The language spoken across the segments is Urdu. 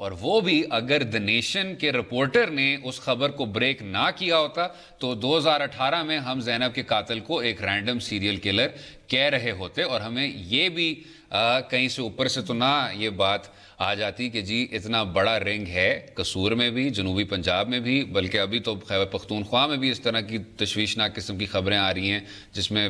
اور وہ بھی اگر دی نیشن کے رپورٹر نے اس خبر کو بریک نہ کیا ہوتا تو 2018 میں ہم زینب کے قاتل کو ایک رینڈم سیریل کلر کہہ رہے ہوتے اور ہمیں یہ بھی کہیں سے اوپر سے تو نہ یہ بات آ جاتی کہ جی اتنا بڑا رنگ ہے قصور میں بھی، جنوبی پنجاب میں بھی، بلکہ ابھی تو خیبر پختونخوا میں بھی اس طرح کی تشویشناک قسم کی خبریں آ رہی ہیں جس میں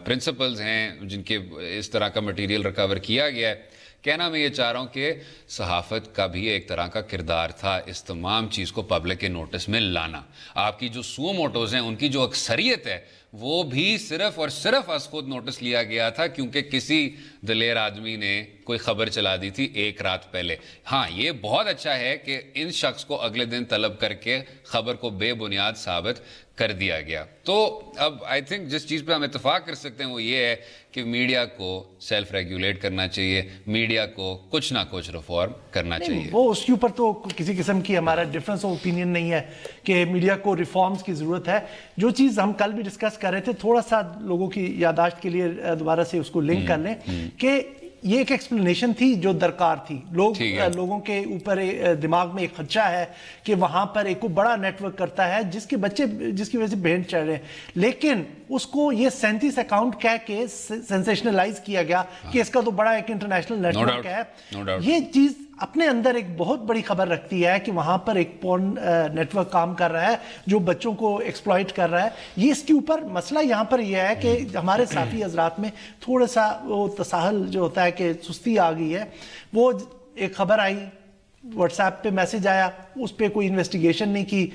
پرنسپلز ہیں جن کے اس طرح کا مٹیریل ریکور کیا گیا ہے۔ کہنا میں یہ چاہ رہا ہوں کہ صحافت کا بھی ایک طرح کا کردار تھا اس تمام چیز کو پبلک کے نوٹس میں لانا۔ آپ کی جو سو موٹوز ہیں ان کی جو اکثریت ہے وہ بھی صرف اور صرف از خود نوٹس لیا گیا تھا کیونکہ کسی دلیر آدمی نے کوئی خبر چلا دی تھی ایک رات پہلے۔ ہاں یہ بہت اچھا ہے کہ ان شخص کو اگلے دن طلب کر کے خبر کو بے بنیاد ثابت کر دیا گیا۔ تو اب آئی تھنک جس چیز پہ ہم اتفاق کر سکتے ہیں وہ یہ ہے کہ میڈیا کو سیلف ریگولیٹ کرنا چاہیے، میڈیا کو کچھ نہ کچھ ریفارم کرنا چاہیے۔ وہ اس کے اوپر تو کسی قسم کی ہمارا ڈفرنس آف اوپینین نہیں ہے کہ میڈیا کو ریفارمز کی ضرورت ہے۔ جو چیز ہم کل بھی ڈسکس کر رہے تھے، تھوڑا سا لوگوں کی یادداشت کے لیے دوبارہ سے اس کو لنک کر لیں کہ یہ ایک ایکسپلینیشن تھی جو درکار تھی۔ لوگوں کے اوپر دماغ میں ایک خدشہ ہے کہ وہاں پر ایک بڑا نیٹ ورک کرتا ہے جس کے بچے جس کی وجہ سے بھیڑ چڑھ رہے ہیں، لیکن اس کو یہ 37 اکاؤنٹ کہہ کے سینسیشنلائز کیا گیا کہ اس کا تو بڑا ایک انٹرنیشنل نیٹ ورک ہے۔ یہ چیز اپنے اندر ایک بہت بڑی خبر رکھتی ہے کہ وہاں پر ایک پورن نیٹ ورک کام کر رہا ہے جو بچوں کو ایکسپلائٹ کر رہا ہے۔ یہ اس کے اوپر مسئلہ یہاں پر یہ ہے کہ ہمارے صحافی حضرات میں تھوڑا سا وہ تساہل جو ہوتا ہے کہ سستی آ گئی ہے۔ وہ ایک خبر آئی، واٹس ایپ پہ میسج آیا، اس پہ کوئی انویسٹیگیشن نہیں کی،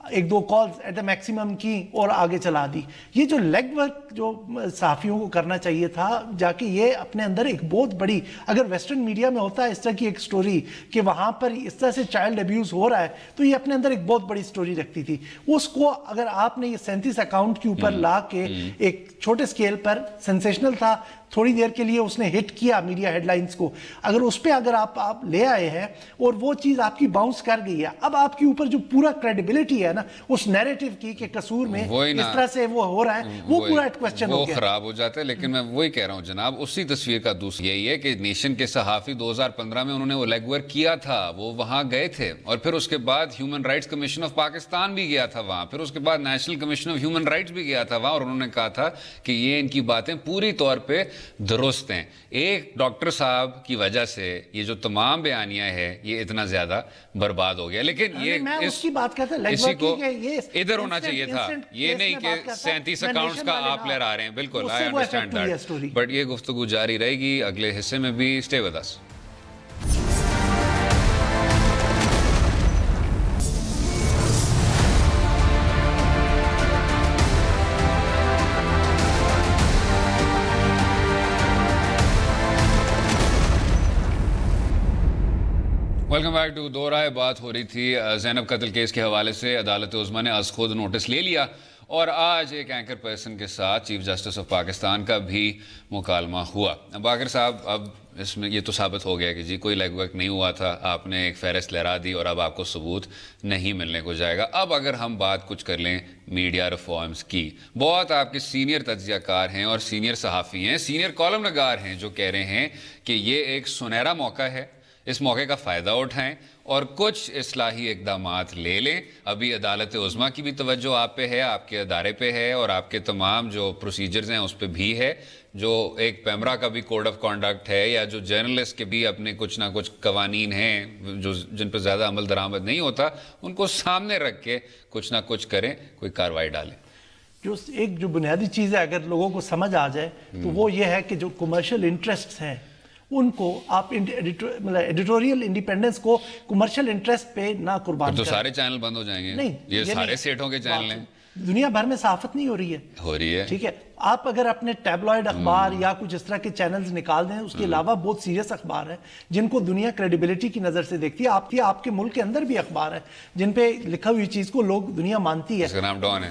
ایک دو کالز ایٹ اے میکسیمم کی اور آگے چلا دی۔ یہ جو لیگ ورک جو صحافیوں کو کرنا چاہیے تھا جا کے، یہ اپنے اندر ایک بہت بڑی، اگر ویسٹرن میڈیا میں ہوتا ہے اس طرح کی ایک سٹوری کہ وہاں پر اس طرح سے چائلڈ ابیوز ہو رہا ہے تو یہ اپنے اندر ایک بہت بڑی سٹوری رکھتی تھی۔ اس کو اگر آپ نے یہ 37 اکاؤنٹ کے اوپر لا کے ایک چھوٹے سکیل پر سینسیشنل تھا، تھوڑی دیر کے لیے اس نے ہٹ کیا میڈیا ہیڈ لائنز کو، اگر اس پہ اگر آپ لے آئے ہیں اور وہ چیز آپ کی باؤنس کر گئی ہے، اب آپ کے اوپر جو پورا کریڈیبلٹی ہے نا اس نیریٹو کی کہ قصور میں اس طرح سے وہ ہو رہا ہے، وہ پورا ایک کوسچن ہو گیا، وہ خراب ہو جاتا ہے۔ لیکن میں وہی کہہ رہا ہوں جناب، اسی تصویر کا دوسرا یہی ہے کہ نیشن کے صحافی 2015 میں انہوں نے وہ لیگ ورک کیا تھا، وہ وہاں گئے تھے، اور پھر اس کے بعد human rights commission of Pakistan بھی گیا تھا وہاں، پھر اس کے بعد national commission of human rights بھی گیا تھا وہاں، اور انہوں نے کہا تھا کہ یہ ان کی باتیں پوری طور پہ درست ہیں۔ ایک ڈاکٹر صاحب کی وجہ سے یہ جو تمام بیانیاں ہیں یہ اتنا زیادہ برباد ہو گیا۔ لیکن یہ اسی کو ادھر ہونا چاہیے تھا، یہ نہیں کہ 37 اکاؤنٹس کا آپ لہرا رہے ہیں۔ بالکل I understand that، بٹ یہ گفتگو جاری رہے گی اگلے حصے میں بھی۔ Stay with us۔ Welcome back to دو رائے۔ بات ہو رہی تھی زینب قتل کیس کے حوالے سے۔ عدالت عظمیٰ نے از خود نوٹس لے لیا اور آج ایک اینکر پرسن کے ساتھ چیف جسٹس آف پاکستان کا بھی مکالمہ ہوا۔ باقر صاحب، اب اس میں یہ تو ثابت ہو گیا کہ جی کوئی لیگ ورک نہیں ہوا تھا، آپ نے ایک فہرست لہرا دی اور اب آپ کو ثبوت نہیں ملنے کو جائے گا۔ اب اگر ہم بات کچھ کر لیں میڈیا ریفارمز کی، بہت آپ کے سینئر تجزیہ کار ہیں اور سینئر صحافی ہیں، سینئر کالم نگار ہیں جو کہہ رہے ہیں کہ یہ ایک سنہرا موقع ہے، اس موقع کا فائدہ اٹھائیں اور کچھ اصلاحی اقدامات لے لیں۔ ابھی عدالت عظمیٰ کی بھی توجہ آپ پہ ہے، آپ کے ادارے پہ ہے، اور آپ کے تمام جو پروسیجرز ہیں اس پہ بھی ہے، جو ایک پیمرا کا بھی کوڈ آف کانڈکٹ ہے، یا جو جرنلسٹ کے بھی اپنے کچھ نہ کچھ قوانین ہیں جن پہ زیادہ عمل درآمد نہیں ہوتا، ان کو سامنے رکھ کے کچھ نہ کچھ کریں، کوئی کارروائی ڈالیں۔ جو بنیادی چیز ہے اگر لوگوں کو سمجھ آ جائے تو وہ یہ ہے کہ جو کمرشل انٹرسٹس ہیں ان کو آپ ایڈیٹوریل انڈیپینڈنس کو کمرشل انٹرسٹ پہ نہ قربان کریں۔ تو سارے چینل بند ہو جائیں گے؟ نہیں، یہ سارے سیٹوں کے چینل ہیں۔ دنیا بھر میں صحافت نہیں ہو رہی ہے، ٹھیک ہے۔ آپ اگر اپنے ٹیبلوئڈ اخبار یا کچھ اس طرح کے چینلز نکال دیں، اس کے علاوہ بہت سیریس اخبار ہیں جن کو دنیا کریڈیبلٹی کی نظر سے دیکھتی ہے۔ آپ کے ملک کے اندر بھی اخبار ہیں جن پہ لکھا ہوئی چیز کو لوگ دنیا مانتی ہے۔ اس کا نام ڈان ہے۔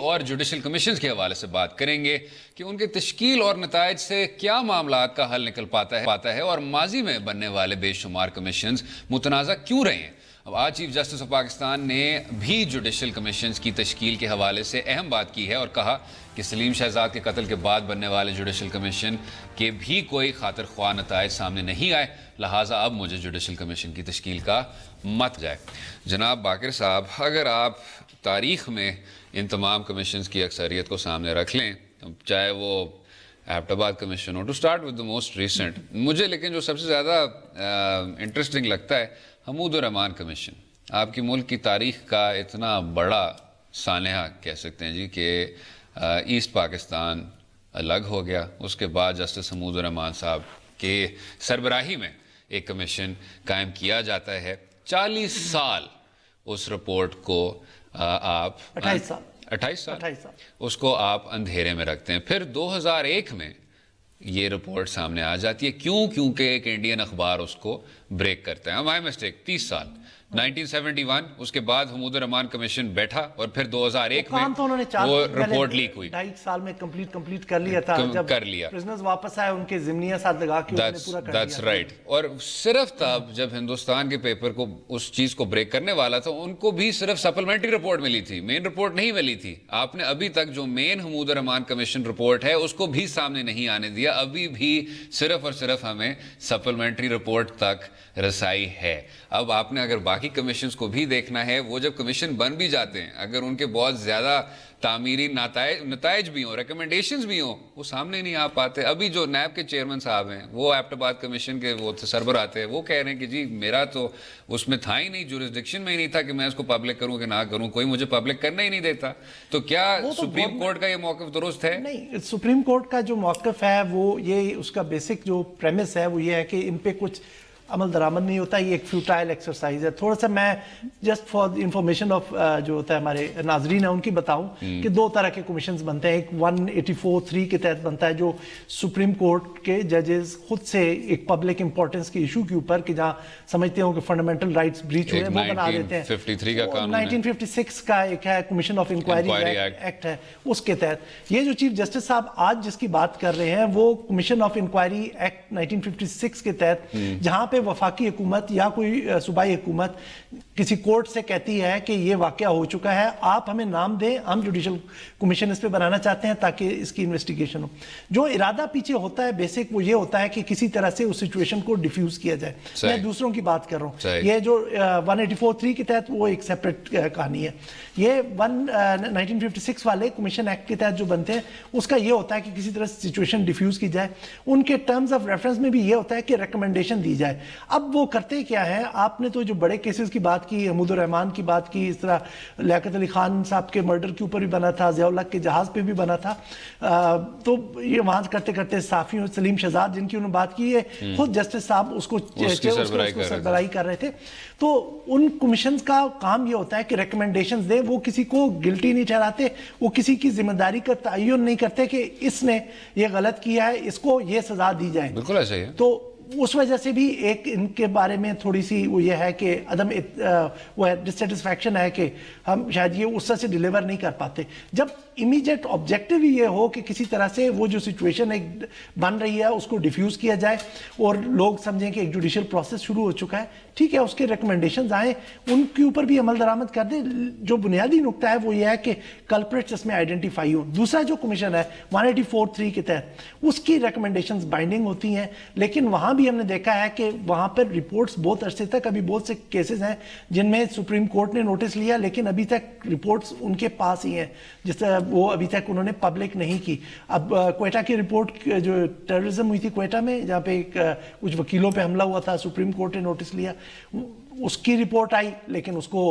اور جوڈیشل کمیشنز کے حوالے سے بات کریں گے کہ ان کے تشکیل اور نتائج سے کیا معاملات کا حل نکل پاتا ہے اور ماضی میں بننے والے بے شمار کمیشنز متنازع کیوں رہے ہیں۔ اب آج چیف جسٹس آف پاکستان نے بھی جوڈیشل کمیشنز کی تشکیل کے حوالے سے اہم بات کی ہے اور کہا کہ سلیم شہزاد کے قتل کے بعد بننے والے جوڈیشل کمیشن کے بھی کوئی خاطر خواہ نتائج سامنے نہیں آئے، لہٰذا اب مجھے جوڈیشل کمیشن کی تشکیل کا مت جائے۔ جناب باقر صاحب، اگر آپ تاریخ میں ان تمام کمیشنز کی اکثریت کو سامنے رکھ لیں، چاہے وہ ایبٹ آباد کمیشن ہو، to start with the most recent, مجھے لیکن جو سب سے زیادہ انٹرسٹنگ لگتا ہے حمود الرحمان کمیشن۔ آپ کی ملک کی تاریخ کا اتنا بڑا سانحہ کہہ سکتے ہیں جی کہ ایسٹ پاکستان الگ ہو گیا، اس کے بعد جسٹس حمود الرحمان صاحب کے سربراہی میں ایک کمیشن قائم کیا جاتا ہے۔ 40 سال اس رپورٹ کو آپ 28 سال اس کو آپ اندھیرے میں رکھتے ہیں، پھر 2001 میں یہ رپورٹ سامنے آ جاتی ہے۔ کیونکہ ایک انڈین اخبار اس کو بریک کرتا ہے۔ مائی مسٹیک، 30 سال 1971 اس کے بعد حمود الرحمان کمیشن بیٹھا اور پھر 2001 میں وہ رپورٹ لیک ہوئی۔ 2.5 سال میں کمپلیٹ کر لیا تھا، جب پرزنرز واپس آئے ان کے ضمنیہ ساتھ لگا کے انہوں نے پورا کر لیا۔ That's right۔ اور صرف تب جب ہندوستان کے پیپر کو اس چیز کو بریک کرنے والا تھا، ان کو بھی صرف سپلمنٹری رپورٹ ملی تھی، مین رپورٹ نہیں ملی تھی۔ آپ نے ابھی تک جو مین حمود الرحمان کمیشن رپورٹ ہے اس کو بھی سامنے نہیں آنے دیا، ابھی بھی صرف اور صرف ہمیں سپلمنٹری رپورٹ تک رسائی ہے۔ اب آپ نے اگر باقی کمیشنز کو بھی دیکھنا ہے، وہ جب کمیشن بن بھی جاتے ہیں، اگر ان کے بہت زیادہ تعمیری نتائج بھی ہوں، ریکمنڈیشنز بھی ہوں، وہ سامنے نہیں آ پاتے۔ ابھی جو نیب کے چیئرمین صاحب ہیں، وہ ایبٹ آباد کمیشن کے وہ سربراہ تھے، وہ کہہ رہے ہیں کہ جی میرا تو اس میں تھا ہی نہیں، جورسڈکشن میں ہی نہیں تھا کہ میں اس کو پبلک کروں کہ نہ کروں، کوئی مجھے پبلک کرنا ہی نہیں دیتا۔ تو کیا سپریم کورٹ کا یہ موقف درست ہے؟ نہیں، سپریم کورٹ کا جو موقف ہے وہ یہ، اس کا بیسک جو پریمس ہے وہ یہ ہے کہ ان پہ کچھ عمل درآمد نہیں ہوتا، یہ ایک فیوٹائل ایکسرسائز ہے۔ تھوڑا سا میں جسٹ فار انفارمیشن آف جو ہوتا ہے ہمارے ناظرین ہیں ان کی بتاؤں کہ 2 طرح کے کمیشنز بنتے ہیں۔ ایک 184(3) کے تحت بنتا ہے جو سپریم کورٹ کے ججز خود سے ایک پبلک امپورٹنس کے ایشو کے اوپر کہ جہاں سمجھتے ہوں کہ فنڈامنٹل رائٹس بریچ ہوئے وہ بنا دیتے ہیں۔ 1953 کا قانون ہے، 1956 کا ایک ہے کمیشن آف انکوائری ایکٹ ہے، اس کے تحت یہ جو چیف جسٹس صاحب آج جس کی بات کر رہے ہیں وہ کمیشن آف انکوائری ایکٹ 1956 کے تحت، جہاں پہ وفاقی حکومت یا کوئی صوبائی حکومت کسی کورٹ سے کہتی ہے کہ یہ واقعہ ہو چکا ہے، آپ ہمیں نام دیں، ہم جوڈیشل کمیشن اس پہ بنانا چاہتے ہیں تاکہ اس کی انویسٹیگیشن ہو۔ جو ارادہ پیچھے ہوتا ہے بیسک وہ یہ ہوتا ہے کہ کسی طرح سے اس سچویشن کو ڈیفیوز کیا جائے۔ میں دوسروں کی بات کر رہا ہوں، یہ جو 184(3) کے تحت وہ ایک سیپریٹ کہانی ہے۔ یہ 1956 والے کمیشن ایکٹ کے تحت جو بنتے ہیں اس کا یہ ہوتا ہے کہ کسی طرح سچویشن ڈیفیوز کی جائے، ان کے ٹرمز آف ریفرنس میں بھی یہ ہوتا ہے کہ ریکمنڈیشن دی جائے۔ اب وہ کرتے کیا ہے، آپ نے تو جو بڑے کیسز کی بات کی، حمود الرحمان کی بات کی، اس طرح لیاقت علی خان صاحب کے مرڈر کے اوپر بھی بنا تھا، ضیاء الحق کے جہاز پہ بھی بنا تھا، تو یہ وہاں کرتے کرتے صحافیوں سلیم شہزاد جن کی انہوں نے بات کی ہے، خود جسٹس صاحب اس کو سربراہی کر رہے تھے۔ تو ان کمیشنز کا کام یہ ہوتا ہے کہ ریکمنڈیشنز دیں، وہ کسی کو گلٹی نہیں ٹھہراتے، وہ کسی کی ذمہ داری کا تعین نہیں کرتے کہ اس نے یہ غلط کیا ہے، اس کو یہ سزا دی جائے۔ بالکل ایسا ہی ہے۔ تو اس وجہ سے بھی ایک ان کے بارے میں تھوڑی سی وہ یہ ہے کہ عدم وہ ڈسسیٹسفیکشن ہے کہ ہم شاید یہ اس طرح سے ڈیلیور نہیں کر پاتے۔ جب امیجیٹ آبجیکٹیو ہی یہ ہو کہ کسی طرح سے وہ جو سچویشن ایک بن رہی ہے اس کو ڈیفیوز کیا جائے اور لوگ سمجھیں کہ ایک جوڈیشل پروسیس شروع ہو چکا ہے، ٹھیک ہے، اس کے ریکمنڈیشنز آئیں، ان کے اوپر بھی عمل درآمد کر دیں۔ جو بنیادی نقطہ ہے وہ یہ ہے کہ کلپریٹس اس میں آئیڈینٹیفائی ہوں۔ دوسرا جو کمیشن ہے 184(3) کے تحت اس کی ریکمنڈیشنز بائنڈنگ ہوتی ہیں، لیکن وہاں بھی ہم نے دیکھا ہے کہ وہاں پر رپورٹس بہت عرصے تک، ابھی بہت سے کیسز ہیں جن میں سپریم کورٹ نے نوٹس لیا لیکن ابھی تک رپورٹس ان کے پاس ہی ہیں، جس طرح وہ ابھی تک انہوں نے پبلک نہیں کی۔ اب کوئٹہ کی رپورٹ جو ٹیررزم ہوئی تھی کوئٹہ میں، جہاں پہ کچھ وکیلوں پہ حملہ ہوا تھا، سپریم کورٹ نے نوٹس لیا، اس کی رپورٹ آئی لیکن اس کو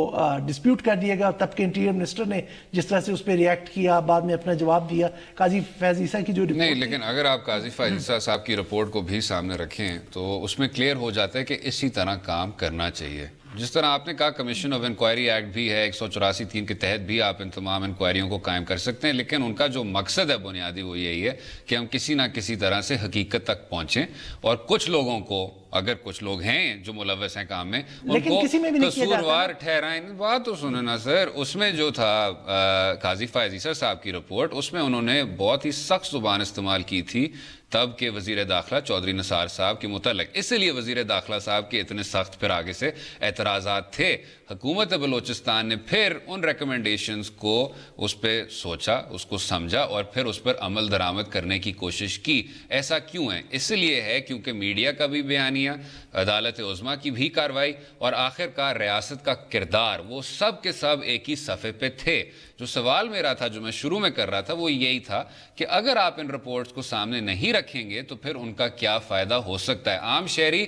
ڈسپیوٹ کر دیا گیا، تب کے انٹیریئر منسٹر نے جس طرح سے اس پہ ریئیکٹ کیا، بعد میں اپنا جواب دیا۔ قاضی فیض عیسیٰ کی جو رپورٹ نہیں، لیکن اگر آپ قاضی فیض عیسیٰ صاحب کی رپورٹ کو بھی سامنے رکھیں تو اس میں کلیئر ہو جاتا ہے کہ اسی طرح کام کرنا چاہیے۔ جس طرح آپ نے کہا کمیشن آف انکوائری ایکٹ بھی ہے 184(3) کے تحت بھی آپ ان تمام انکوائریوں کو قائم کر سکتے ہیں، لیکن ان کا جو مقصد ہے بنیادی وہ یہی ہے کہ ہم کسی نہ کسی طرح سے حقیقت تک پہنچیں، اور کچھ لوگوں کو، اگر کچھ لوگ ہیں جو ملوث ہیں کام میں، ان کو قصوروار ٹھہرائیں۔ بات تو سنیں نا سر، اس میں جو تھا قاضی فائز عیسیٰ صاحب کی رپورٹ، اس میں انہوں نے بہت ہی سخت زبان استعمال کی تھی تب کے وزیر داخلہ چودھری نثار صاحب کے متعلق، اس لیے وزیر داخلہ صاحب کے اتنے سخت پھر آگے سے اعتراضات تھے۔ حکومت بلوچستان نے پھر ان ریکمنڈیشنز کو اس پہ سوچا، اس کو سمجھا، اور پھر اس پر عمل درآمد کرنے کی کوشش کی۔ ایسا کیوں ہے؟ اس لیے ہے کیونکہ میڈیا کا بھی بیانیہ، عدالت عظمیٰ کی بھی کارروائی، اور آخر کار ریاست کا کردار، وہ سب کے سب ایک ہی صفحے پہ تھے۔ جو سوال میرا تھا، جو میں شروع میں کر رہا تھا، وہ یہی تھا کہ اگر آپ ان رپورٹس کو سامنے نہیں رکھیں گے تو پھر ان کا کیا فائدہ ہو سکتا ہے؟ عام شہری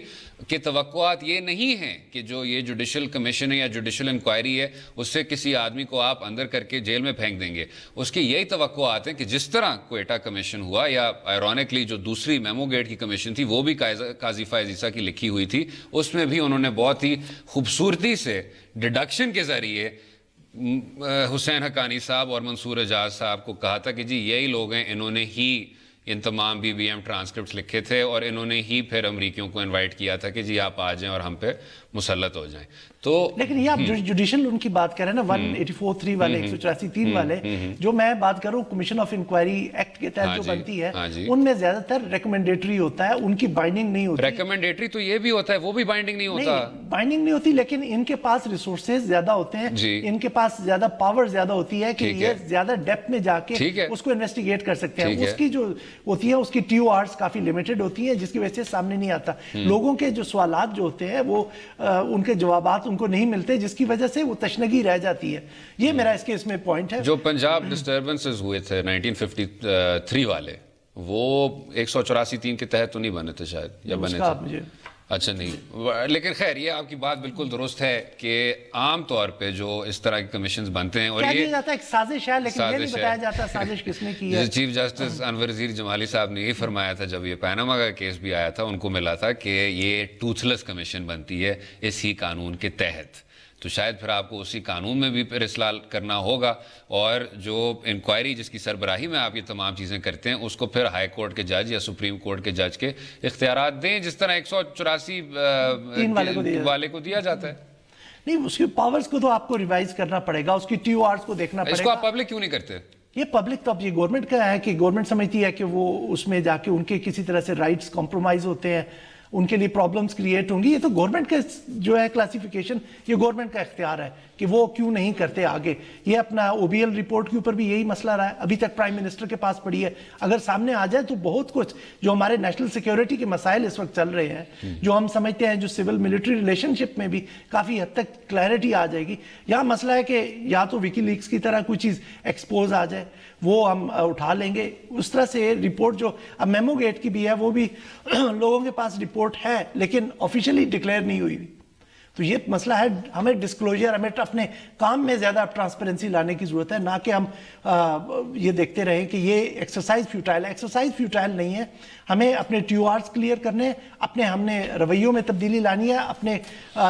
کے توقعات یہ نہیں ہیں کہ جو یہ جوڈیشل کمیشن ہے یا جوڈیشل انکوائری ہے، اس سے کسی آدمی کو آپ اندر کر کے جیل میں پھینک دیں گے۔ اس کی یہی توقعات ہیں کہ جس طرح کوئٹہ کمیشن ہوا، یا آئرونکلی جو دوسری میمو گیٹ کی کمیشن تھی، وہ بھی قاضی فائز عیسیٰ کی لکھی ہوئی تھی، اس میں بھی انہوں نے بہت ہی خوبصورتی سے ڈیڈکشن کے ذریعے حسین حقانی صاحب اور منصور اعجاز صاحب کو کہا تھا کہ جی یہی لوگ ہیں، انہوں نے ہی ان تمام بی بی ایم ٹرانسکرپٹس لکھے تھے، اور انہوں نے ہی پھر امریکیوں کو انوائٹ کیا تھا کہ جی آپ آ جائیں اور ہم پہ مسلط ہو جائیں۔ تو لیکن یہ آپ جوڈیشل ان کی بات کر رہے ہیں نا، 184(3) والے، 184(3) والے، جو میں بات کر رہا ہوں کمیشن آف انکوائری ایکٹ کے تحت جو بنتی ہے، ان میں زیادہ تر ریکمنڈیٹری ہوتا ہے، ان کی بائنڈنگ نہیں ہوتی۔ ریکمنڈیٹری تو یہ بھی ہوتا ہے، وہ بھی بائنڈنگ نہیں ہوتا، بائنڈنگ نہیں ہوتی، لیکن ان کے پاس ریسورسز زیادہ ہوتے ہیں، ان کے پاس زیادہ پاور زیادہ ہوتی ہے کہ یہ زیادہ ڈیپتھ میں جا کے اس کو انویسٹیگیٹ کر سکتے ہیں۔ اس کی جو ہوتی ہے، اس کی ٹیو آرز کافی لمیٹڈ ہوتی ہیں، جس کی وجہ سے سامنے نہیں آتا۔ لوگوں کے جو سوالات جو ہوتے ہیں، وہ ان کے جوابات ان کو نہیں ملتے، جس کی وجہ سے وہ تشنگی رہ جاتی ہے۔ یہ میرا اس کے اس میں پوائنٹ ہے۔ جو پنجاب ڈسٹربنسز ہوئے تھے 1953 والے، وہ 184(3) کے تحت تو نہیں بنے تھے شاید، یا بنے تھے؟ اچھا نہیں، لیکن خیر یہ آپ کی بات بالکل درست ہے کہ عام طور پہ جو اس طرح کے کمیشنز بنتے ہیں، اور یہ جاتا ہے ایک سازش ہے، لیکن یہ نہیں بتایا جاتا سازش کس نے کی ہے۔ چیف جسٹس انور وزیر جمالی صاحب نے یہ فرمایا تھا جب یہ پیناما کا کیس بھی آیا تھا، ان کو ملا تھا کہ یہ ٹوتھ لیس کمیشن بنتی ہے اس ہی قانون کے تحت، تو شاید پھر آپ کو اسی قانون میں بھی پھر اصلاح کرنا ہوگا، اور جو انکوائری جس کی سربراہی میں آپ یہ تمام چیزیں کرتے ہیں، اس کو پھر ہائی کورٹ کے جج یا سپریم کورٹ کے جج کے اختیارات دیں، جس طرح 184 والے کو دیا جاتا ہے۔ نہیں، اس کی پاورز کو تو آپ کو ریوائز کرنا پڑے گا، اس کی ٹیو آرز کو دیکھنا پڑے گا۔ اس کو آپ پبلک کیوں نہیں کرتے؟ یہ پبلک تو اب یہ گورنمنٹ کا ہے کہ گورنمنٹ سمجھتی ہے کہ وہ اس میں جا کے ان کے کسی طرح سے رائٹس کمپرومائز ہوتے ہیں، ان کے لیے پرابلمز کریٹ ہوں گی۔ یہ تو گورنمنٹ کا جو ہے کلاسیفیکیشن، یہ گورنمنٹ کا اختیار ہے کہ وہ کیوں نہیں کرتے آگے۔ یہ اپنا او بی ایل رپورٹ کے اوپر بھی یہی مسئلہ رہا ہے، ابھی تک پرائم منسٹر کے پاس پڑی ہے۔ اگر سامنے آ جائے تو بہت کچھ جو ہمارے نیشنل سیکیورٹی کے مسائل اس وقت چل رہے ہیں، جو ہم سمجھتے ہیں جو سول ملٹری ریلیشن شپ میں بھی کافی حد تک کلیئرٹی آ جائے گی۔ یہاں مسئلہ ہے کہ یا تو وکی لیکس کی طرح کوئی چیز ایکسپوز آ جائے، وہ ہم اٹھا لیں گے۔ اس طرح سے رپورٹ جو اب میمو گیٹ کی بھی ہے، وہ بھی لوگوں کے پاس رپورٹ ہے لیکن آفیشیلی ڈکلیئر نہیں ہوئی۔ تو یہ مسئلہ ہے، ہمیں ڈسکلوجر، ہمیں اپنے کام میں زیادہ ٹرانسپیرنسی لانے کی ضرورت ہے، نہ کہ ہم یہ دیکھتے رہیں کہ یہ ایکسرسائز فیوٹائل ہے۔ ایکسرسائز فیوٹائل نہیں ہے، ہمیں اپنے ٹیو آرز کلیئر کرنے، ہم نے رویوں میں تبدیلی لانی ہے، اپنے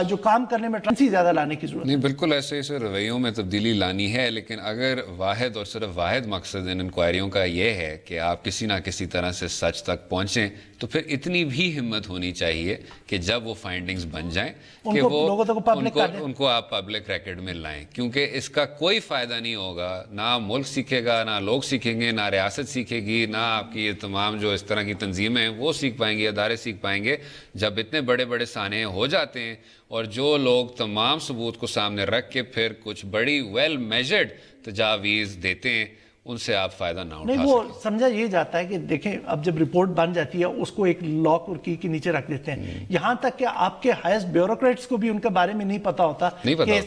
جو کام کرنے میں ٹرانسپیرنسی زیادہ لانے کی ضرورت ہے۔ نہیں، بالکل ایسے رویوں میں تبدیلی لانی ہے، لیکن اگر واحد اور صرف واحد مقصد ان انکوائریوں کا یہ ہے کہ آپ کسی نہ کسی طرح سے سچ تک پہنچیں، تو پھر اتنی بھی ہمت ہونی چاہیے کہ جب وہ فائنڈنگز بن جائیں کہ وہ ان کو آپ پبلک ریکارڈ میں لائیں، کیونکہ اس کا کوئی فائدہ نہیں ہوگا، نہ ملک سیکھے گا، نہ لوگ سیکھیں گے، نہ ریاست سیکھے گی، نہ آپ کی یہ تمام جو اس طرح کی تنظیمیں ہیں وہ سیکھ پائیں گے، ادارے سیکھ پائیں گے، جب اتنے بڑے بڑے سانحے ہو جاتے ہیں اور جو لوگ تمام ثبوت کو سامنے رکھ کے پھر کچھ بڑی ویل میجرڈ تجاویز دیتے ہیں، ان سے آپ فائدہ نہ اٹھا سکیں۔ نہیں، وہ سمجھا یہ جاتا ہے کہ دیکھیں اب جب رپورٹ بن جاتی ہے اس کو ایک لاک اور کی کے نیچے رکھ دیتے ہیں، یہاں تک کہ آپ کے ہائیسٹ بیوروکریٹس کو بھی ان کے بارے میں نہیں پتا ہوتا کہ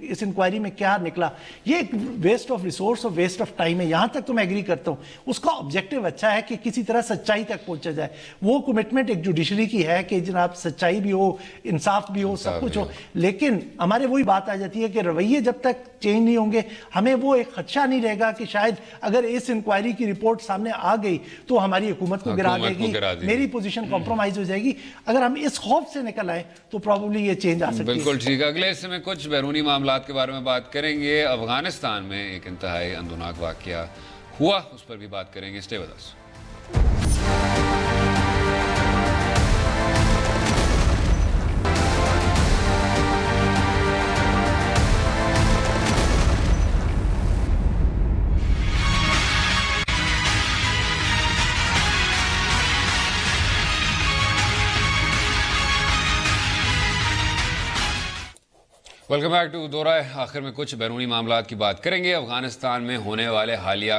اس انکوائری میں کیا نکلا۔ یہ ایک ویسٹ آف ریسورس اور ویسٹ آف ٹائم ہے، یہاں تک تو میں ایگری کرتا ہوں۔ اس کا آبجیکٹیو اچھا ہے کہ کسی طرح سچائی تک پہنچا جائے، وہ کمٹمنٹ ایک جوڈیشری کی ہے کہ جناب سچائی بھی ہو، انصاف بھی ہو، سب کچھ ہو، لیکن ہمارے وہی بات آ جاتی ہے کہ رویے جب تک چینج نہیں ہوں گے، ہمیں وہ ایک خدشہ نہیں رہے گا کہ شاید شاید اگر اس انکوائری کی رپورٹ سامنے آ گئی تو ہماری حکومت کو گرا دے گی, میری پوزیشن کمپرومائز ہو جائے گی. اگر ہم اس خوف سے نکل آئے تو پروبیبلی یہ چینج آ سکتی ہے. بالکل ٹھیک ہے. اگلے حصے میں کچھ بیرونی معاملات کے بارے میں بات کریں گے. افغانستان میں ایک انتہائی اندوناک واقعہ ہوا, اس پر بھی بات کریں گے. Stay with us. Welcome back to دورہ. آخر میں کچھ بیرونی معاملات کی بات کریں گے. افغانستان میں ہونے والے حالیہ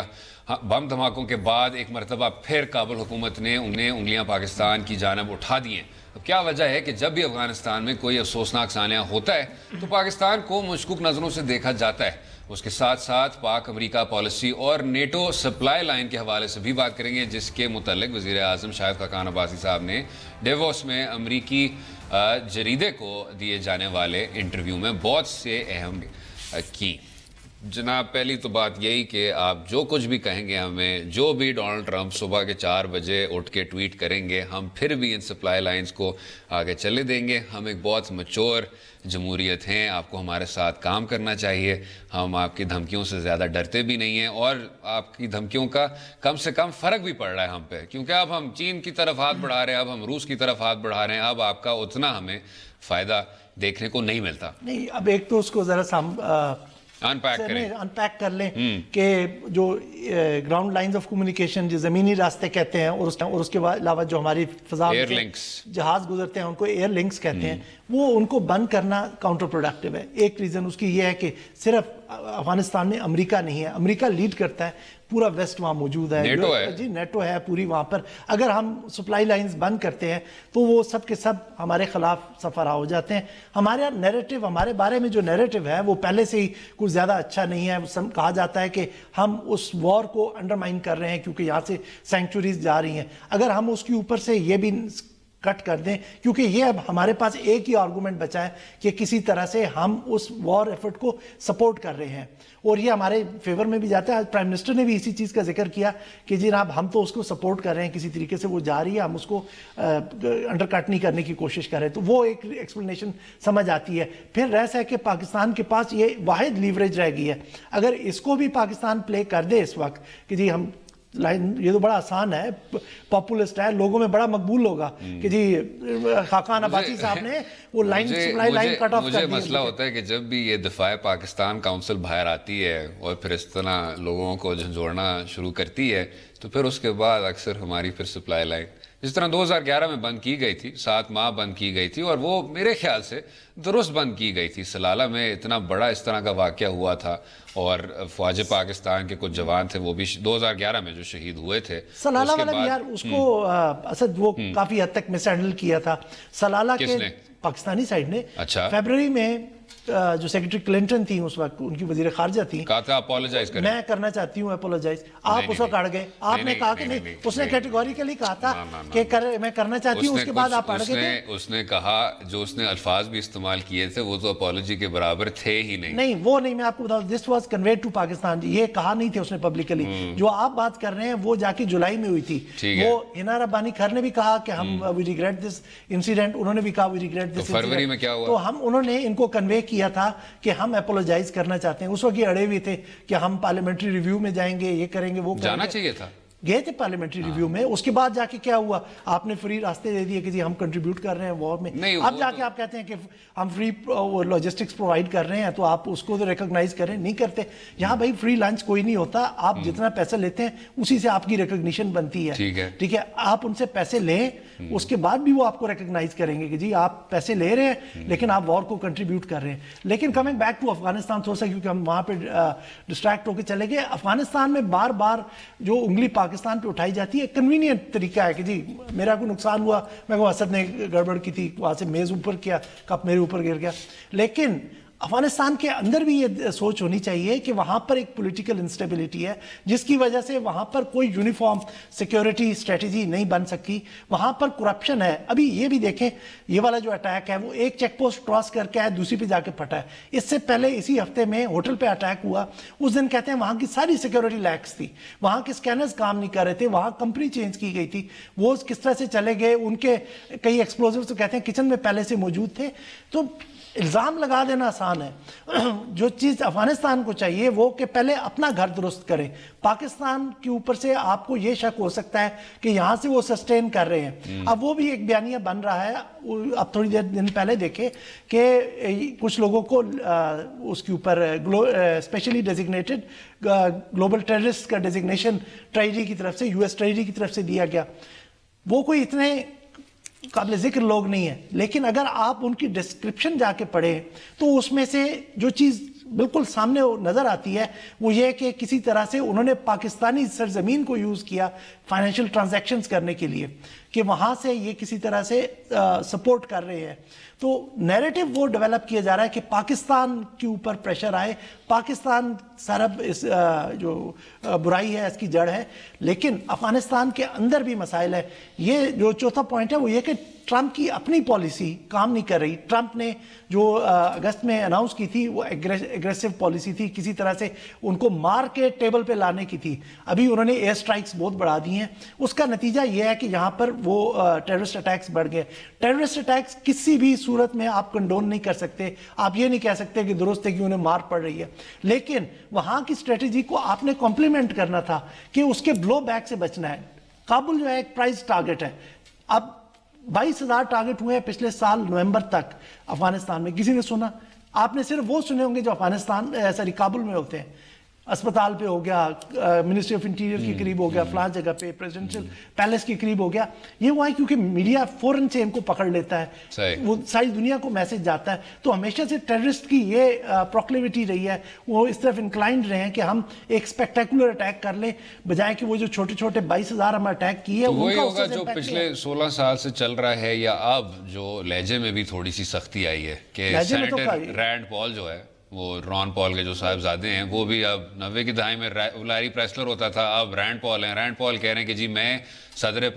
بم دھماکوں کے بعد ایک مرتبہ پھر کابل حکومت نے انگلیاں پاکستان کی جانب اٹھا دی ہیں. اب کیا وجہ ہے کہ جب بھی افغانستان میں کوئی افسوسناک سانحہ ہوتا ہے تو پاکستان کو مشکوک نظروں سے دیکھا جاتا ہے. اس کے ساتھ ساتھ پاک امریکہ پالیسی اور نیٹو سپلائی لائن کے حوالے سے بھی بات کریں گے, جس کے متعلق وزیر اعظم شاہد خاقان عباسی صاحب نے ڈیووس میں امریکی جریدے کو دیے جانے والے انٹرویو میں بہت سے اہم کی. جناب, پہلی تو بات یہی کہ آپ جو کچھ بھی کہیں گے ہمیں, جو بھی ڈونلڈ ٹرمپ صبح کے 4 بجے اٹھ کے ٹویٹ کریں گے, ہم پھر بھی ان سپلائی لائنز کو آگے چلے دیں گے. ہم ایک بہت میچور جمہوریت ہیں, آپ کو ہمارے ساتھ کام کرنا چاہیے. ہم آپ کی دھمکیوں سے زیادہ ڈرتے بھی نہیں ہیں, اور آپ کی دھمکیوں کا کم سے کم فرق بھی پڑ رہا ہے ہم پہ, کیونکہ اب ہم چین کی طرف ہاتھ بڑھا رہے ہیں, اب ہم روس کی طرف ہاتھ بڑھا رہے ہیں. اب آپ کا اتنا ہمیں فائدہ دیکھنے کو نہیں ملتا. نہیں, اب ایک تو اس کو ذرا انپیک کر لیں کہ جو گراؤنڈ لائنز آف کمیونیکیشن, جو زمینی راستے کہتے ہیں, اور اس کے علاوہ جو ہماری فضا میں جہاز گزرتے ہیں ان کو ایئر لنکس کہتے ہیں, وہ ان کو بند کرنا کاؤنٹر پروڈکٹیو ہے. ایک ریزن اس کی یہ ہے کہ صرف افغانستان میں امریکہ نہیں ہے, امریکہ لیڈ کرتا ہے, پورا ویسٹ وہاں موجود ہے, جی نیٹو ہے پوری وہاں پر. اگر ہم سپلائی لائنز بند کرتے ہیں تو وہ سب کے سب ہمارے خلاف سفرا ہو جاتے ہیں. ہمارا نیریٹو, ہمارے بارے میں جو نیریٹو ہے وہ پہلے سے ہی کچھ زیادہ اچھا نہیں ہے. کہا جاتا ہے کہ ہم اس وار کو انڈرمائن کر رہے ہیں کیونکہ یہاں سے سینکچوریز جا رہی ہیں. اگر ہم اس کے اوپر سے یہ بھی کٹ کر دیں, کیونکہ یہ اب ہمارے پاس ایک ہی آرگومنٹ بچا ہے کہ کسی طرح سے ہم اس وار ایفرٹ کو سپورٹ کر رہے ہیں, اور یہ ہمارے فیور میں بھی جاتا ہے. آج پرائم منسٹر نے بھی اسی چیز کا ذکر کیا کہ جناب ہم تو اس کو سپورٹ کر رہے ہیں, کسی طریقے سے وہ جا رہی ہے, ہم اس کو انڈر کٹ نہیں کرنے کی کوشش کر رہے ہیں. تو وہ ایک ایکسپلینیشن سمجھ آتی ہے. پھر رہس ہے کہ پاکستان کے پاس یہ واحد لیوریج رہ گئی ہے. اگر اس کو بھی پاکستان پلے کر دے اس وقت کہ جی ہم لائن, یہ تو بڑا آسان ہے, پاپولسٹ ہے, لوگوں میں بڑا مقبول ہوگا کہ جی خاقان عباسی صاحب نے وہ line supply line cut off کر دی. مجھے مسئلہ ہوتا ہے کہ جب بھی یہ دفاع پاکستان کاؤنسل باہر آتی ہے اور پھر اس طرح لوگوں کو جھنجھوڑنا شروع کرتی ہے, تو پھر اس کے بعد اکثر ہماری پھر سپلائی لائن جس طرح 2011 میں بند کی گئی تھی, 7 ماہ بند کی گئی تھی, اور وہ میرے خیال سے درست بند کی گئی تھی. سلالہ میں اتنا بڑا اس طرح کا واقعہ ہوا تھا, اور فوج پاکستان کے کچھ جوان تھے وہ بھی 2011 میں جو شہید ہوئے تھے. سلالہ والا بھی یار اس کو اسد وہ کافی حد تک مس ہینڈل کیا تھا. سلالہ کے پاکستانی سائڈ نے فیبروری میں جو سیکرٹری کلنٹن تھی اس وقت, ان کی وزیر خارجہ تھی, کہا تھا اپولوجائز کریں, میں کرنا چاہتی ہوں اپولوجائز. آپ اس وقت اڑ گئے, آپ نے کہا کہ نہیں, اس نے کیٹیگوریکلی کہا تھا کہ میں کرنا چاہتی ہوں, اس کے بعد آپ اڑ گئے تھے. اس نے کہا, جو اس نے الفاظ بھی استعمال کیے تھے وہ تو اپولوجی کے برابر تھے ہی نہیں. نہیں وہ نہیں, میں آپ کو بتاؤں, this was conveyed to Pakistan, یہ کہا نہیں تھے اس نے پبلکلی. جو آپ بات کر رہے ہیں وہ جا کے جولائی میں ہوئی تھی. وہ ہنا ربانی خیر نے بھی کہا کہ ہم وی ریگریٹ دس انسیڈنٹ, انہوں نے بھی کہا وی ریگریٹ دس. فروری میں کیا ہوا, تو انہوں نے ان کو کنوے کیا تھا کہ ہم اپولوجائز کرنا چاہتے ہیں. اس وقت یہ اڑے ہوئے تھے کہ ہم پارلیمنٹری ریویو میں جائیں گے, یہ کریں گے, وہ کریں گے. جانا چاہیے تھا, گئے تھے پارلیمنٹری ریویو میں. اس کے بعد جا کے کیا ہوا, آپ نے فری راستے دے دیے کہ جی ہم کنٹریبیوٹ کر رہے ہیں وار میں. اب جا کے آپ کہتے ہیں کہ ہم فری لاجسٹکس پرووائڈ کر رہے ہیں, تو آپ اس کو تو ریکگنائز کریں. نہیں کرتے. یہاں بھائی فری لنچ کوئی نہیں ہوتا, آپ جتنا پیسہ لیتے ہیں اسی سے آپ کی ریکگنیشن بنتی ہے. ٹھیک ہے, آپ ان سے پیسے لیں, اس کے بعد بھی وہ آپ کو ریکگنائز کریں گے کہ جی آپ پیسے لے رہے ہیں لیکن آپ وار کو کنٹریبیوٹ کر رہے ہیں. لیکن کمنگ بیک ٹو افغانستان, تھوڑا سا کیونکہ ہم وہاں پہ ڈسٹریکٹ ہو کے چلے گئے, افغانستان میں بار بار جو انگلی پاکستان پہ اٹھائی جاتی ہے, کنوینئنٹ طریقہ ہے کہ جی میرا کوئی نقصان ہوا, میں کو اسد نے گڑبڑ کی تھی, وہاں سے میز اوپر کیا, کپ میرے اوپر گر گیا. لیکن افغانستان کے اندر بھی یہ سوچ ہونی چاہیے کہ وہاں پر ایک پولیٹیکل انسٹیبلٹی ہے جس کی وجہ سے وہاں پر کوئی یونیفارم سیکیورٹی اسٹریٹجی نہیں بن سکی. وہاں پر کرپشن ہے. ابھی یہ بھی دیکھیں, یہ والا جو اٹیک ہے وہ ایک چیک پوسٹ کراس کر کے آیا, دوسری پہ جا کے پھٹا ہے. اس سے پہلے اسی ہفتے میں ہوٹل پہ اٹیک ہوا. اس دن کہتے ہیں وہاں کی ساری سیکیورٹی لیکس تھی, وہاں کے اسکینرز کام نہیں کر رہے تھے, وہاں کمپنی چینج کی گئی تھی. وہ کس طرح سے چلے گئے, ان کے کئی ایکسپلوزیوز تو کہتے ہیں کچن میں پہلے سے موجود تھے. تو الزام لگا دینا آسان ہے. جو چیز افغانستان کو چاہیے وہ کہ پہلے اپنا گھر درست کریں. پاکستان کے اوپر سے آپ کو یہ شک ہو سکتا ہے کہ یہاں سے وہ سسٹین کر رہے ہیں. اب وہ بھی ایک بیانیہ بن رہا ہے. اب تھوڑی دیر دن پہلے دیکھے کہ کچھ لوگوں کو اس کے اوپر اسپیشلی ڈیزگنیٹڈ گلوبل ٹیررسٹ کا ڈیزگنیشن ٹریجری کی طرف سے, یو ایس ٹریجری کی طرف سے دیا گیا. وہ کوئی اتنے قابل ذکر لوگ نہیں ہیں, لیکن اگر آپ ان کی ڈسکرپشن جا کے پڑھیں تو اس میں سے جو چیز بالکل سامنے نظر آتی ہے وہ یہ کہ کسی طرح سے انہوں نے پاکستانی سرزمین کو یوز کیا فائنینشیل ٹرانزیکشنز کرنے کے لیے, کہ وہاں سے یہ کسی طرح سے سپورٹ کر رہے ہیں. تو نیریٹو وہ ڈیولپ کیا جا رہا ہے کہ پاکستان کے اوپر پریشر آئے, پاکستان سرب اس جو برائی ہے اس کی جڑ ہے. لیکن افغانستان کے اندر بھی مسائل ہے. یہ جو چوتھا پوائنٹ ہے وہ یہ کہ ٹرمپ کی اپنی پالیسی کام نہیں کر رہی. ٹرمپ نے جو اگست میں اناؤنس کی تھی وہ ایگریسو پالیسی تھی, کسی طرح سے ان کو مار کے ٹیبل پہ لانے کی تھی. ابھی انہوں نے ایئر سٹرائکس بہت بڑھا دی ہیں. اس کا نتیجہ یہ ہے کہ یہاں پر وہ ٹیررسٹ اٹیکس بڑھ گئے. ٹیررسٹ اٹیکس کسی بھی صورت میں آپ کنڈون نہیں کر سکتے. آپ یہ نہیں کہہ سکتے کہ درست ہے کہ انہیں مار پڑ رہی ہے, لیکن وہاں کی اسٹریٹجی کو آپ نے کمپلیمنٹ کرنا تھا کہ اس کے بلو بیک سے بچنا ہے. کابل جو ہے ایک پرائز ٹارگٹ ہے. اب 22,000 ٹارگٹ ہوئے ہیں پچھلے سال نومبر تک افغانستان میں. کسی نے سنا؟ آپ نے صرف وہ سنے ہوں گے جو افغانستان کابل میں ہوتے ہیں. اسپتال پہ ہو گیا, منسٹری آف انٹیریئر کے قریب ہو گیا, فلاں جگہ پہ پریزیڈنشل پیلیس کے قریب ہو گیا. یہ ہوا ہے کیونکہ میڈیا فوراً سے ان کو پکڑ لیتا ہے, وہ ساری دنیا کو میسج جاتا ہے. تو ہمیشہ سے ٹیررسٹ کی یہ پروکلیوٹی رہی ہے, وہ اس طرف انکلائنڈ رہے ہیں کہ ہم ایک اسپیکٹیکولر اٹیک کر لیں بجائے کہ وہ جو چھوٹے چھوٹے 22,000 ہم اٹیک کیے. وہی ہوگا جو پچھلے 16 سال سے چل رہا ہے, یا اب جو لہجے میں بھی تھوڑی سی سختی آئی ہے کہ سینیٹر رینڈ پال جو ہے, وہ ران پال کے جو صاحبزادے ہیں, وہ بھی اب 90 کی دہائی میں لاری پریسلر ہوتا تھا, اب رینڈ پال ہیں. رینڈ پال کہہ رہے ہیں کہ جی میں صدر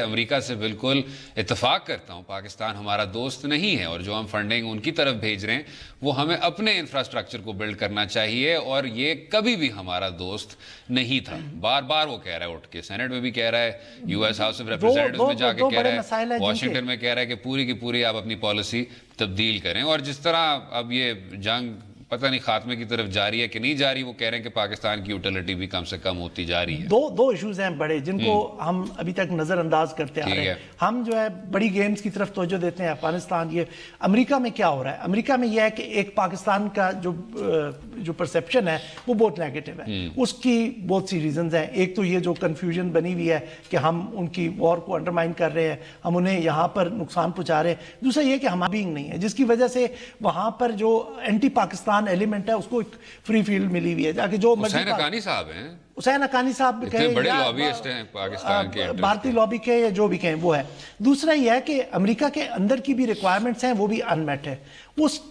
امریکہ سے بالکل اتفاق کرتا ہوں, پاکستان ہمارا دوست نہیں ہے, اور جو ہم فنڈنگ ان کی طرف بھیج رہے ہیں وہ ہمیں اپنے انفراسٹرکچر کو بلڈ کرنا چاہیے, اور یہ کبھی بھی ہمارا دوست نہیں تھا. بار بار وہ کہہ رہا ہے اٹھ کے, سینٹ میں بھی کہہ رہا ہے, یو ایس ہاؤس آف ریپرزینٹیٹیوز میں جا کے کہہ رہا ہے, واشنگٹن میں کہہ رہا ہے کہ پوری کی پوری آپ اپنی پالیسی تبدیل کریں. اور جس طرح اب یہ جنگ پتہ نہیں خاتمے کی طرف جاری ہے کہ نہیں جاری, وہ کہہ رہے ہیں کہ پاکستان کی یوٹیلٹی بھی کم سے کم ہوتی جا رہی ہے. دو ایشوز ہیں بڑے جن کو ہم ابھی تک نظر انداز کرتے آ رہے ہیں. ہم جو ہے بڑی گیمز کی طرف توجہ دیتے ہیں افغانستان. یہ امریکہ میں کیا ہو رہا ہے؟ امریکہ میں یہ ہے کہ ایک پاکستان کا جو پرسیپشن ہے وہ بہت نیگیٹو ہے. اس کی بہت سی ریزنز ہیں. ایک تو یہ جو کنفیوژن بنی ہوئی ہے کہ ہم ان کی وار کو انڈرمائن کر رہے ہیں, ہم انہیں یہاں پر نقصان پہنچا رہے ہیں. دوسرا یہ کہ ہمارا بینگ نہیں ہے, جس کی وجہ سے وہاں پر جو اینٹی پاکستان ایلیمنٹ ہے اس کو ایک فری فیلڈ ملی ہوئی ہے. جا کے جو حسین حقانی صاحب ہیں, حسین حقانی صاحب کہیں بڑے لابیسٹ ہیں پاکستان کے, بھارتی لابی کے یا جو بھی کہیں وہ ہے. دوسرا یہ ہے کہ امریکہ کے اندر کی بھی ریکوائرمنٹس ہیں وہ بھی ان میٹ ہے.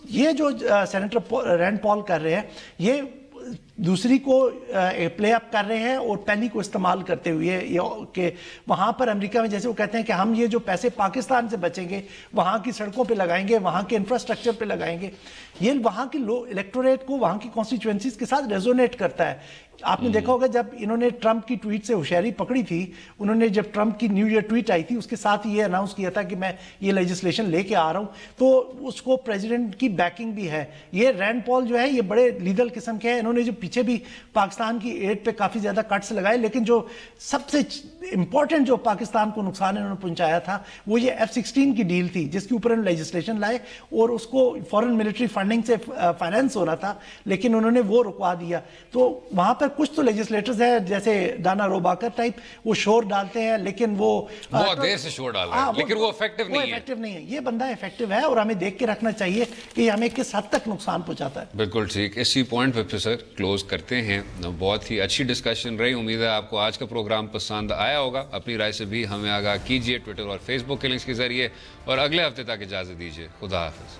یہ جو سینیٹر رینڈ پال کر رہے ہیں یہ دوسری کو پلے اپ کر رہے ہیں اور پہلی کو استعمال کرتے ہوئے کہ وہاں پر امریکہ میں جیسے وہ کہتے ہیں کہ ہم یہ جو پیسے پاکستان سے بچیں گے وہاں کی سڑکوں پہ لگائیں گے, وہاں کے انفراسٹرکچر پہ لگائیں گے. یہ وہاں کی الیکٹوریٹ کو, وہاں کی کانسٹیچوئنسیز کے ساتھ ریزونیٹ کرتا ہے. آپ نے دیکھا ہوگا جب انہوں نے ٹرمپ کی ٹویٹ سے ہوشیاری پکڑی تھی, انہوں نے جب ٹرمپ کی نیو ایئر ٹویٹ آئی تھی اس کے ساتھ یہ اناؤنس کیا تھا کہ میں یہ لیجسلیشن لے کے آ رہا ہوں, تو اس کو پریزیڈنٹ کی بیکنگ بھی ہے. یہ رینڈ پال جو ہے یہ بڑے لیڈر قسم کے ہیں. انہوں نے جو پیچھے بھی پاکستان کی ایڈ پہ کافی زیادہ کٹس لگائے, لیکن جو سب سے امپورٹنٹ جو پاکستان کو نقصان انہوں نے پہنچایا تھا وہ یہ F-16 کی ڈیل تھی, جس کے اوپر انہوں نے لیجسلیشن لائے اور اس کو فورن ملٹری فنڈنگ سے فائنینس ہونا تھا, لیکن انہوں نے وہ رکوا دیا. تو وہاں پر کچھ تو لیجسلیٹرز ہیں جیسے ڈانا روباکر ٹائپ, وہ شور ڈالتے ہیں لیکن وہ بہت دیر سے شور ڈال رہے ہیں, لیکن وہ ایفیکٹو نہیں ہے. یہ بندہ ایفیکٹو ہے اور ہمیں دیکھ کے رکھنا چاہیے کہ یہ ہمیں کس حد تک نقصان پہنچاتا ہے. بالکل ٹھیک. اسی پوائنٹ پہ سر کلوز کرتے ہیں. بہت ہی اچھی ڈسکشن رہی, امید ہے آپ کو آج کا پروگرام پسند آیا ہوگا. اپنی رائے سے بھی ہمیں آگاہ کیجیے ٹویٹر اور فیس بک کے لنکس کے ذریعے, اور اگلے ہفتے تک اجازت دیجیے. خدا حافظ.